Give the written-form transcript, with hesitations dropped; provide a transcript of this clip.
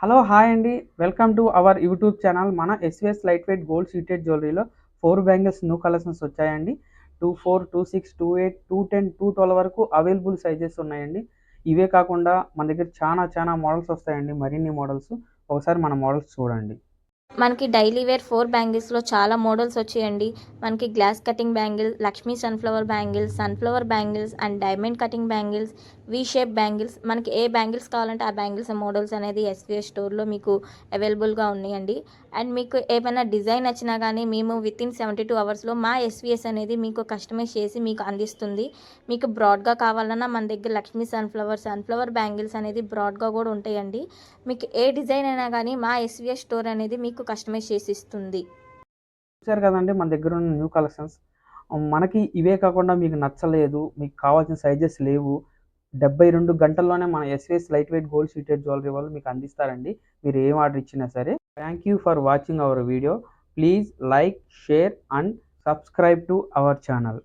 Hello hi అండి. Welcome to our YouTube channel. మన SVS light weight gold sheeted జ్యువెలరీలో 4 bangles new collections వచ్చాయండి. 24, 26, 28, 210, 212 వరకు అవైలబుల్ సైజెస్ ఉన్నాయండి. ఇవే కాకుండా మన దగ్గర చాలా మోడల్స్ వస్తాయండి. మరిన్ని మోడల్స్. ఒకసారి మన మోడల్స్ చూడండి. మనకి డైలీ వేర్ 4 బ్యాంగిల్స్‌లో చాలా మోడల్స్ వచ్చాయండి. మనకి glass cutting bangle, Lakshmi sunflower bangles and diamond cutting bangles, V shape bangles. మనకి ఏ బ్యాంగిల్స్ కావాలంటే ఆ బ్యాంగిల్స్ మోడల్స్ అనేది ఎస్‌విఎస్ స్టోర్‌లో మీకు అవైలబుల్‌గా ఉన్నాయండి. అండ్ మీకు ఏమైనా డిజైన్ నచ్చినా గానీ మేము వితిన్ 72 అవర్స్‌లో మా ఎస్‌విఎస్ అనేది మీకు కస్టమైజ్ చేసి మీకు అందిస్తుంది. మీకు బ్రాడ్‌గా కావాలన్నా మన దగ్గర లక్ష్మీ సన్‌ఫ్లవర్ బ్యాంగిల్స్ అనేది బ్రాడ్‌గా కూడా ఉంటాయండి. మీకు ఏ డిజైన్ అయినా గానీ మా ఎస్‌విఎస్ స్టోర్ అనేది మీకు కస్టమైజ్ చేసి ఇస్తుంది. చూసారు కదండీ మన దగ్గర ఉన్న న్యూ కలెక్షన్స్. మనకి ఇవే కాకుండా మీకు నచ్చలేదు, మీకు కావాల్సిన సైజెస్ లేవు. 72 గంటల్లోనే మన SVS light weight gold sheeted jewellery వాళ్ళు మీకు అందిస్తారండి. మీరు ఏం ఆర్డర్ ఇచ్చినా సరే. Thank you for watching our video. Please like, share and subscribe to our channel.